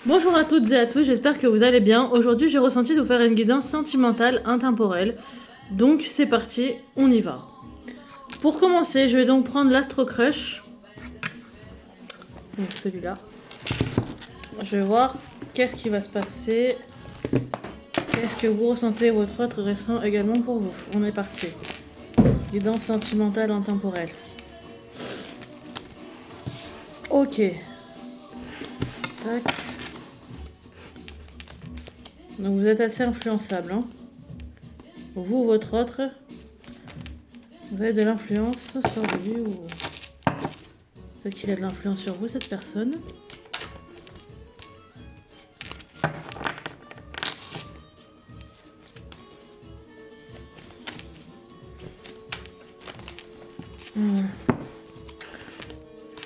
Bonjour à toutes et à tous, j'espère que vous allez bien. Aujourd'hui, j'ai ressenti de vous faire une guidance sentimentale intemporelle. Donc, c'est parti, on y va. Pour commencer, je vais donc prendre l'Astro Crush. Donc, celui-là. Je vais voir qu'est-ce qui va se passer. Qu'est-ce que vous ressentez, votre autre ressent également pour vous. On est parti. Guidance sentimentale intemporelle. Ok. Tac. Donc vous êtes assez influençable, hein. Vous ou votre autre, vous avez de l'influence sur lui ou peut-être qu'il a de l'influence sur vous, cette personne.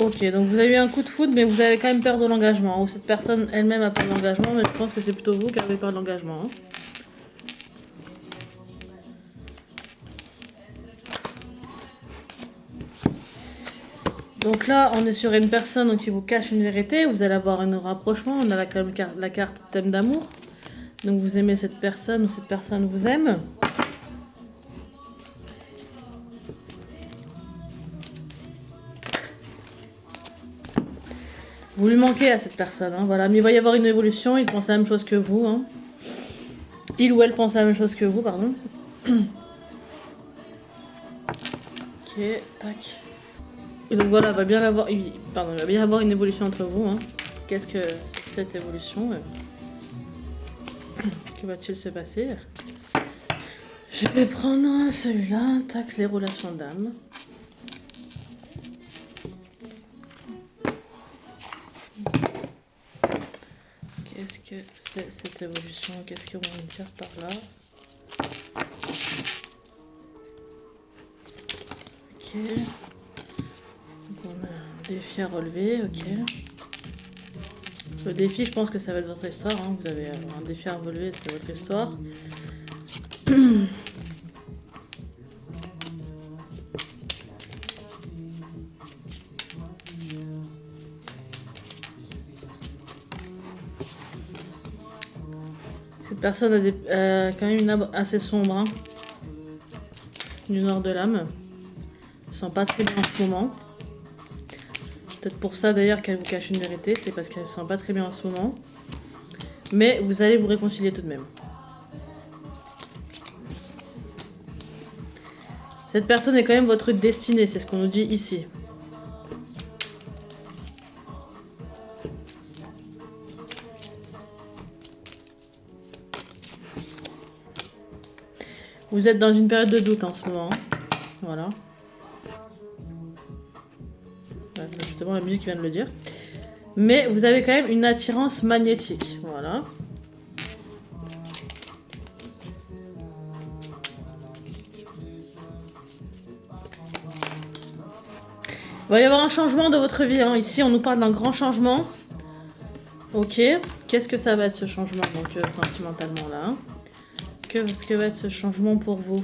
Ok, donc vous avez eu un coup de foudre, mais vous avez quand même peur de l'engagement. Ou cette personne elle-même a peur de l'engagement, mais je pense que c'est plutôt vous qui avez peur de l'engagement, hein. Donc là, on est sur une personne qui vous cache une vérité. Vous allez avoir un rapprochement. On a la carte thème d'amour. Donc vous aimez cette personne ou cette personne vous aime. Vous lui manquez à cette personne, hein, voilà. Mais il va y avoir une évolution. Il pense la même chose que vous, hein. Il ou elle pense la même chose que vous, pardon. Ok, tac. Et donc voilà, il va bien y avoir une évolution entre vous, hein. Qu'est-ce que c'est cette évolution? Que va-t-il se passer? Je vais prendre celui-là, tac, les relations d'âme. Qu'est-ce que c'est cette évolution? Qu'est-ce qu'ils vont me dire par là? Ok. Donc on a un défi à relever, ok. Le défi, je pense que ça va être votre histoire, hein. Vous avez un défi à relever, c'est votre histoire. Cette personne a quand même une âme assez sombre, hein, du nord de l'âme. Elle sent pas très bien en ce moment. Peut-être pour ça d'ailleurs qu'elle vous cache une vérité, c'est parce qu'elle sent pas très bien en ce moment. Mais vous allez vous réconcilier tout de même. Cette personne est quand même votre destinée, c'est ce qu'on nous dit ici. Vous êtes dans une période de doute en ce moment. Voilà. Justement, la musique vient de le dire. Mais vous avez quand même une attirance magnétique. Voilà. Il va y avoir un changement de votre vie, hein. Ici, on nous parle d'un grand changement. Ok. Qu'est-ce que ça va être ce changement, donc sentimentalement là, hein? Qu'est-ce que va être ce changement pour vous?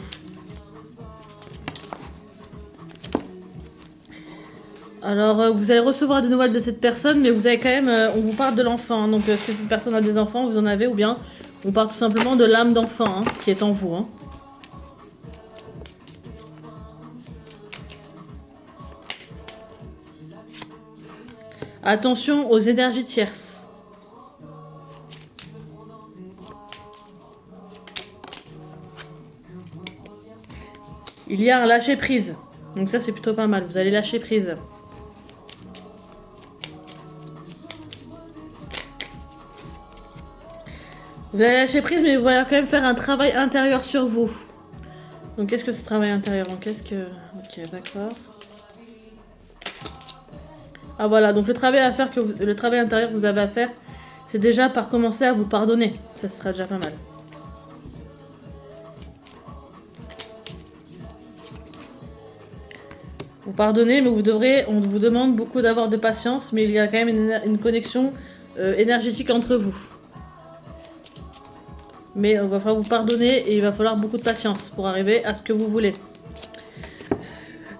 Alors, vous allez recevoir des nouvelles de cette personne, mais vous avez quand même... on vous parle de l'enfant, hein. Donc est-ce que cette personne a des enfants, vous en avez, ou bien on parle tout simplement de l'âme d'enfant, hein, qui est en vous, hein. Attention aux énergies tierces. Il y a un lâcher prise. Donc ça, c'est plutôt pas mal. Vous allez lâcher prise. Vous allez lâcher prise, mais vous allez quand même faire un travail intérieur sur vous. Donc qu'est-ce que ce travail intérieur? Qu'est-ce que... Ok, d'accord. Ah voilà, donc le travail intérieur que vous avez à faire, c'est déjà par commencer à vous pardonner. Ça sera déjà pas mal. Vous pardonnez, mais on vous demande beaucoup d'avoir de patience, mais il y a quand même une connexion énergétique entre vous. Mais il va falloir vous pardonner et il va falloir beaucoup de patience pour arriver à ce que vous voulez.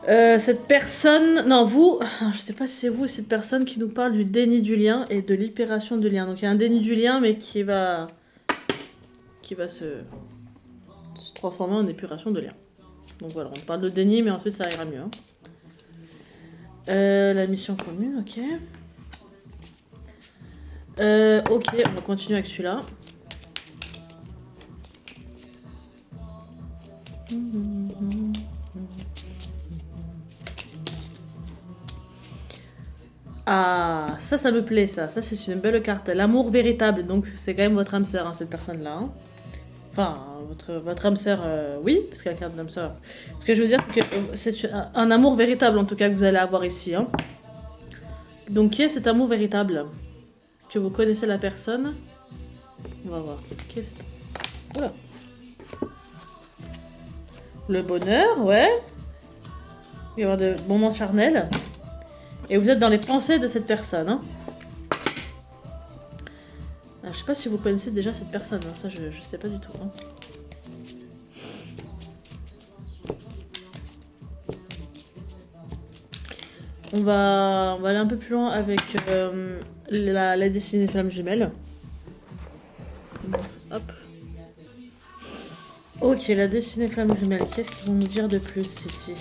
Cette personne... Non, vous... Je sais pas si c'est vous, cette personne qui nous parle du déni du lien et de l'hyperation du lien. Donc il y a un déni du lien, mais qui va se transformer en épuration de lien. Donc voilà, on parle de déni, mais ensuite ça ira mieux. Hein. La mission commune, ok. Ok, on va continuer avec celui-là. Ah, ça me plaît, ça. Ça, c'est une belle carte. L'amour véritable, donc c'est quand même votre âme sœur, hein, cette personne-là. Hein. Enfin, votre âme sœur, oui, parce que la carte de l'âme sœur. Ce que je veux dire, c'est que c'est un amour véritable, en tout cas, que vous allez avoir ici. Hein. Donc, qui est cet amour véritable? Est-ce que vous connaissez la personne? On va voir. Qui est cet... Oula. Le bonheur, ouais. Il va y avoir des moments charnels. Et vous êtes dans les pensées de cette personne. Hein. Alors, je sais pas si vous connaissez déjà cette personne. Hein. Ça, je sais pas du tout. Hein. On va aller un peu plus loin avec la destinée flamme jumelle. Hop. Ok, la destinée flamme jumelle. Qu'est-ce qu'ils vont nous dire de plus ici?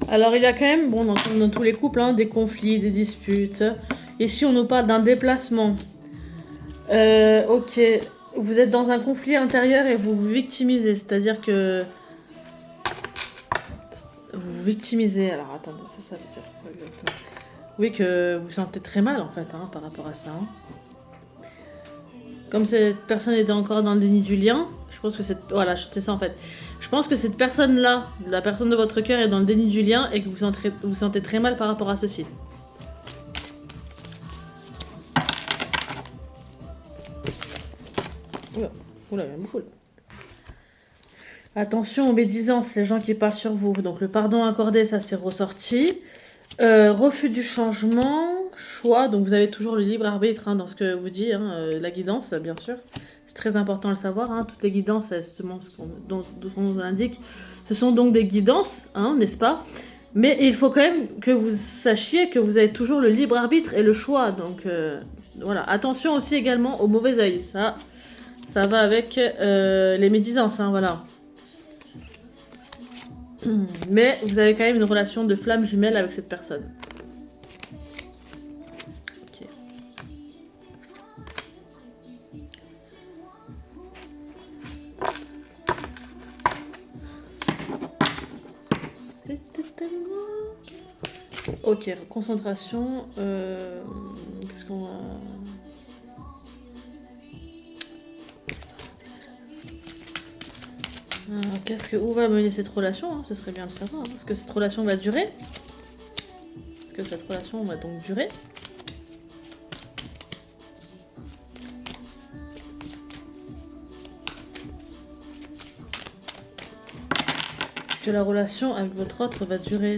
Alors il y a quand même, bon, dans tous les couples, hein, des conflits, des disputes. Ici, on nous parle d'un déplacement. Ok, vous êtes dans un conflit intérieur et vous vous victimisez, c'est-à-dire que... Vous vous victimisez, alors attendez, ça veut dire quoi exactement? Oui, que vous vous sentez très mal en fait, hein, par rapport à ça. Hein. Comme cette personne était encore dans le déni du lien, je pense que c'est... Voilà, c'est ça en fait. Je pense que cette personne-là, la personne de votre cœur est dans le déni du lien et que vous sentez très mal par rapport à ceci. Oula, oula, il y a beaucoup là. Attention aux médisances, les gens qui parlent sur vous. Donc le pardon accordé, ça c'est ressorti. Refus du changement, choix. Donc vous avez toujours le libre arbitre hein, dans ce que vous dit, hein, la guidance, bien sûr. C'est très important de le savoir. Hein. Toutes les guidances, justement, dont on nous indique, ce sont donc des guidances, hein, n'est-ce pas? Mais il faut quand même que vous sachiez que vous avez toujours le libre arbitre et le choix. Donc voilà. Attention aussi également au mauvais œil. Ça va avec les médisances, hein, voilà. Mais vous avez quand même une relation de flamme jumelle avec cette personne. Ok. Ok, concentration. Qu'est-ce qu'on va... Où va mener cette relation hein? Ce serait bien de savoir. Hein. Est-ce que cette relation va durer? Est-ce que cette relation va donc durer? Est-ce que la relation avec votre autre va durer?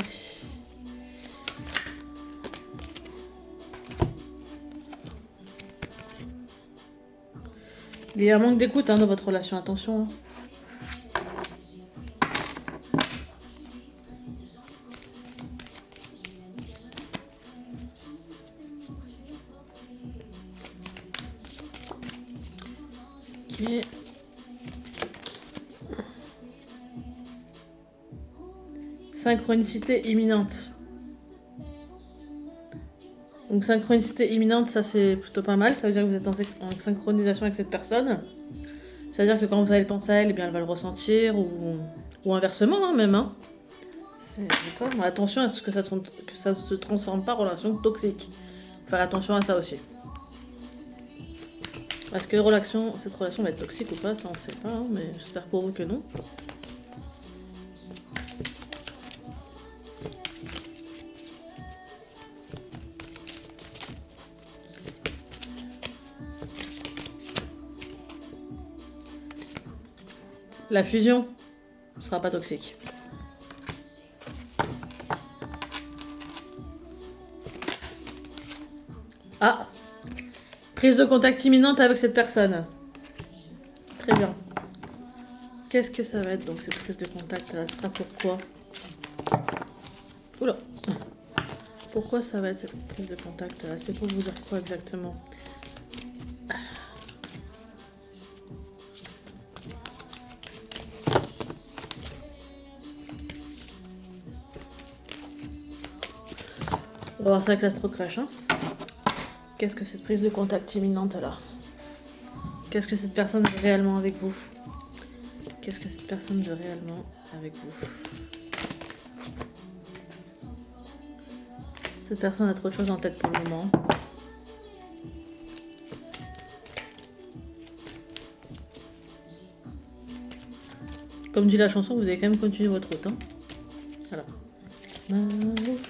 Il y a un manque d'écoute hein, dans votre relation, attention. Hein. Ok. Synchronicité imminente. Donc synchronicité imminente, ça c'est plutôt pas mal. Ça veut dire que vous êtes en synchronisation avec cette personne. Ça veut dire que quand vous allez penser à elle, eh bien, elle va le ressentir ou inversement hein, même. Hein. C'est d'accord. Mais attention à ce que ça ne se transforme pas en relation toxique. Faut faire attention à ça aussi. Est-ce que cette relation va être toxique ou pas? Ça on sait pas, hein, mais j'espère pour vous que non. La fusion. ce sera pas toxique. Ah, prise de contact imminente avec cette personne. Très bien. Qu'est-ce que ça va être donc cette prise de contact? Ça sera pourquoi? Oula. Pourquoi ça va être cette prise de contact là? C'est pour vous dire quoi exactement? On va voir ça avec l'astro-crash. Hein. Qu'est-ce que cette prise de contact imminente là? Qu'est-ce que cette personne veut réellement avec vous? Qu'est-ce que cette personne veut réellement avec vous? Cette personne a trop de choses en tête pour le moment. Comme dit la chanson, vous allez quand même continuer votre route. Hein. Voilà. Ma route,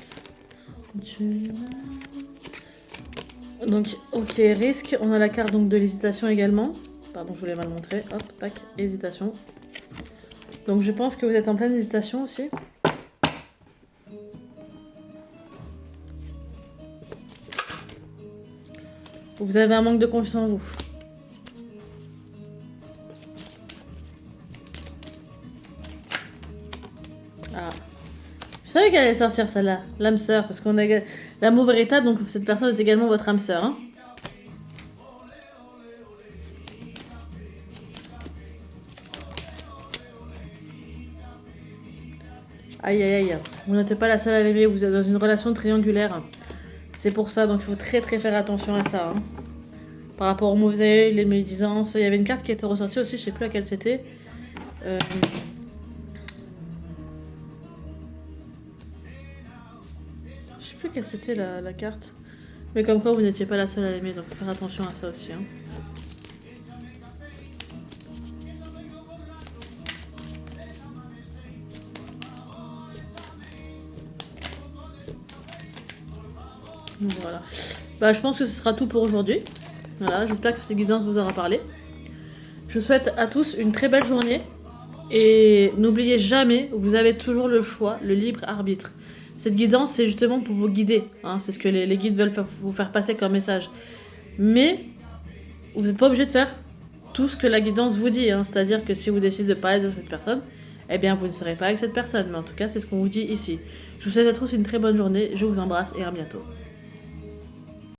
donc, ok, risque. On a la carte donc, de l'hésitation également. Pardon, je voulais mal montrer. Hop, tac, hésitation. Donc, je pense que vous êtes en pleine hésitation aussi. Vous avez un manque de confiance en vous. Ah. Je savais qu'elle allait sortir celle-là, l'âme sœur, parce qu'on a l'amour véritable, donc cette personne est également votre âme sœur. Hein. Aïe aïe aïe, vous n'êtes pas la seule à l'aimer, vous êtes dans une relation triangulaire. C'est pour ça, donc il faut très très faire attention à ça. Hein. Par rapport aux mauvais, les médisances, il y avait une carte qui était ressortie aussi, je sais plus laquelle c'était. Je sais plus quelle c'était la carte. Mais comme quoi vous n'étiez pas la seule à l'aimer, donc faut faire attention à ça aussi. Hein. Voilà. Bah, je pense que ce sera tout pour aujourd'hui. Voilà, j'espère que cette guidance vous aura parlé. Je souhaite à tous une très belle journée. Et n'oubliez jamais, vous avez toujours le choix, le libre arbitre. Cette guidance, c'est justement pour vous guider. Hein, c'est ce que les guides veulent vous faire passer comme message. Mais vous n'êtes pas obligé de faire tout ce que la guidance vous dit. Hein. C'est-à-dire que si vous décidez de ne pas être de cette personne, eh bien vous ne serez pas avec cette personne. Mais en tout cas, c'est ce qu'on vous dit ici. Je vous souhaite à tous une très bonne journée. Je vous embrasse et à bientôt.